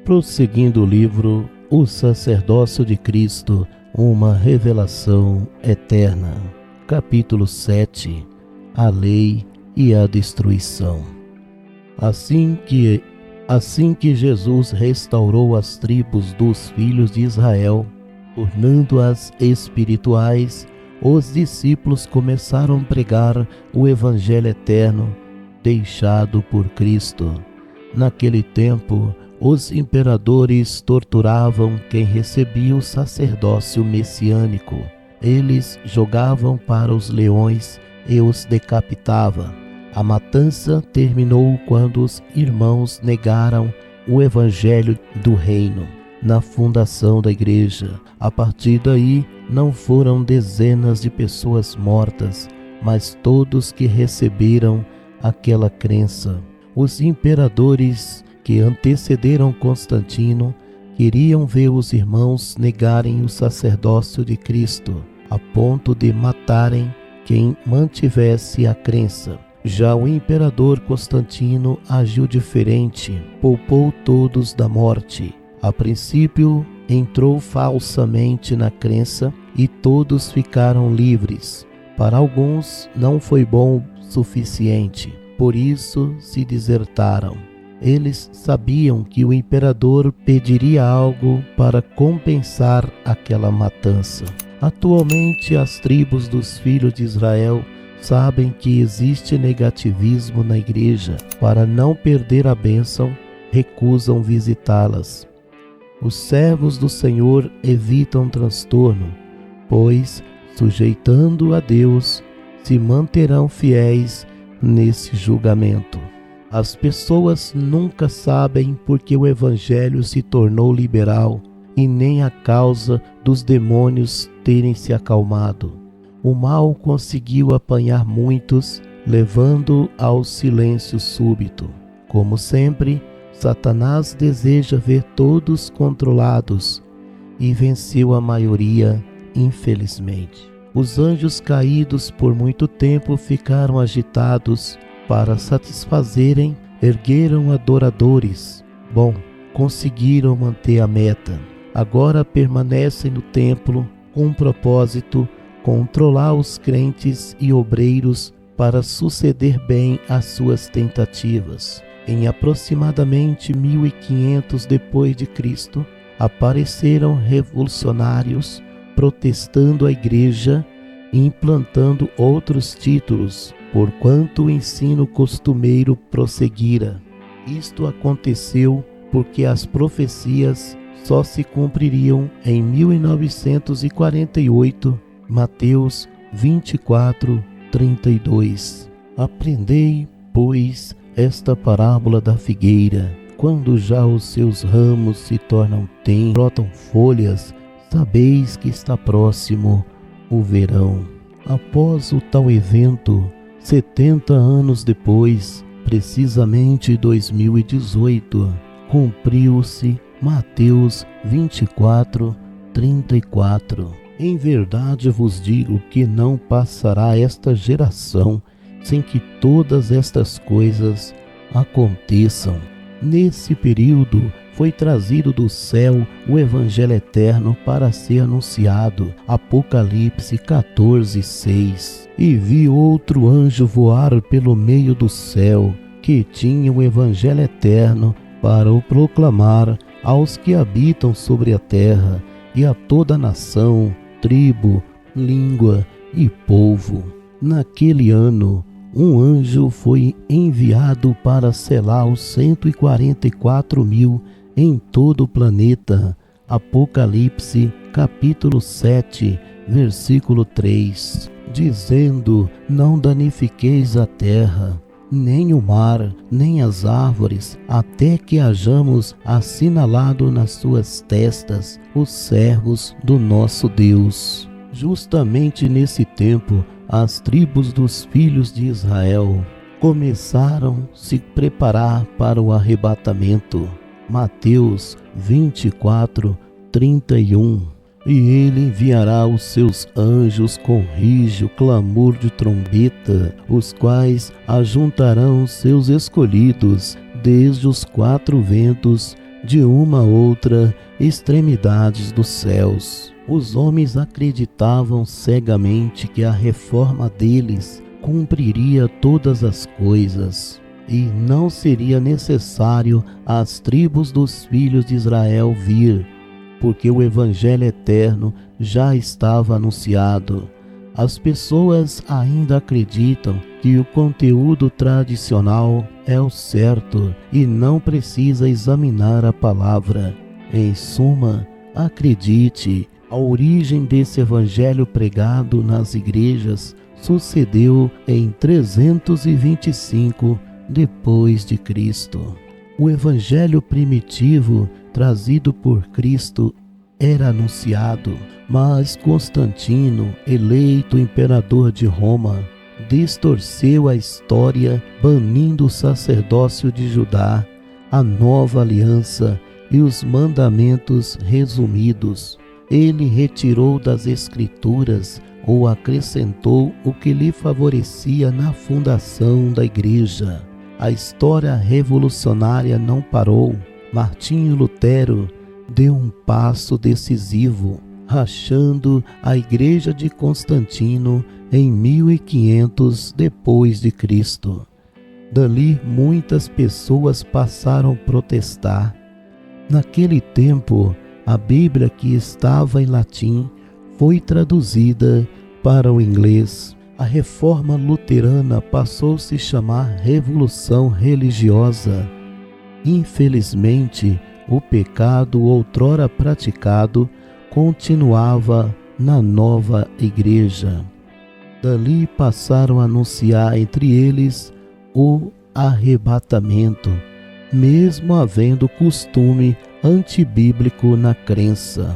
Prosseguindo o livro O Sacerdócio de Cristo, uma revelação eterna. Capítulo 7. A lei e a destruição. Assim que Jesus restaurou as tribos dos filhos de Israel, tornando-as espirituais, os discípulos começaram a pregar o Evangelho eterno deixado por Cristo. Naquele tempo, os imperadores torturavam quem recebia o sacerdócio messiânico. Eles jogavam para os leões e os decapitavam. A matança terminou quando os irmãos negaram o evangelho do reino na fundação da igreja. A partir daí, não foram dezenas de pessoas mortas, mas todos que receberam aquela crença. Os imperadores que antecederam Constantino queriam ver os irmãos negarem o sacerdócio de Cristo, a ponto de matarem quem mantivesse a crença. Já o imperador Constantino agiu diferente, poupou todos da morte. A princípio, entrou falsamente na crença e todos ficaram livres. Para alguns, não foi bom o suficiente, por isso se desertaram. Eles sabiam que o imperador pediria algo para compensar aquela matança. Atualmente, as tribos dos filhos de Israel sabem que existe negativismo na igreja. Para não perder a bênção, recusam visitá-las. Os servos do Senhor evitam transtorno, pois, sujeitando a Deus, se manterão fiéis nesse julgamento. As pessoas nunca sabem por que o Evangelho se tornou liberal e nem a causa dos demônios terem se acalmado. O mal conseguiu apanhar muitos, levando ao silêncio súbito. Como sempre, Satanás deseja ver todos controlados e venceu a maioria, infelizmente. Os anjos caídos por muito tempo ficaram agitados para satisfazerem, ergueram adoradores. Conseguiram manter a meta. Agora permanecem no templo com um propósito: controlar os crentes e obreiros para suceder bem às suas tentativas. Em aproximadamente 1500 depois de Cristo, apareceram revolucionários protestando a igreja e implantando outros títulos, porquanto o ensino costumeiro prosseguira. Isto aconteceu porque as profecias só se cumpririam em 1948, Mateus 24:32. Aprendei, pois, esta parábola da figueira. Quando já os seus ramos se tornam tenros, brotam folhas, sabeis que está próximo o verão. Após o tal evento, 70 anos depois, precisamente 2018, cumpriu-se Mateus 24:34. Em verdade vos digo que não passará esta geração sem que todas estas coisas aconteçam. Nesse período foi trazido do céu o Evangelho eterno para ser anunciado. Apocalipse 14:6. E vi outro anjo voar pelo meio do céu, que tinha o Evangelho eterno para o proclamar aos que habitam sobre a terra e a toda nação, tribo, língua e povo. Naquele ano, um anjo foi enviado para selar os 144.000 em todo o planeta. Apocalipse capítulo 7, versículo 3, dizendo: não danifiqueis a terra, nem o mar, nem as árvores, até que hajamos assinalado nas suas testas os servos do nosso Deus. Justamente nesse tempo, as tribos dos filhos de Israel começaram a se preparar para o arrebatamento. Mateus 24:31. E ele enviará os seus anjos com rígido clamor de trombeta, os quais ajuntarão seus escolhidos desde os quatro ventos de uma a outra extremidades dos céus. Os homens acreditavam cegamente que a reforma deles cumpriria todas as coisas, e não seria necessário às tribos dos filhos de Israel vir, porque o Evangelho eterno já estava anunciado. As pessoas ainda acreditam que o conteúdo tradicional é o certo e não precisa examinar a palavra. Em suma, acredite, a origem desse evangelho pregado nas igrejas sucedeu em 325 depois de Cristo. O evangelho primitivo trazido por Cristo era anunciado, mas Constantino, eleito imperador de Roma, distorceu a história, banindo o sacerdócio de Judá, a nova aliança e os mandamentos resumidos. Ele retirou das Escrituras ou acrescentou o que lhe favorecia na fundação da Igreja. A história revolucionária não parou. Martinho Lutero deu um passo decisivo, rachando a Igreja de Constantino em 1500 depois de Cristo. Dali muitas pessoas passaram a protestar. Naquele tempo, a Bíblia, que estava em latim, foi traduzida para o inglês. A reforma luterana passou a se chamar Revolução Religiosa. Infelizmente, o pecado outrora praticado continuava na nova igreja. Dali passaram a anunciar entre eles o arrebatamento, mesmo havendo costume antibíblico na crença.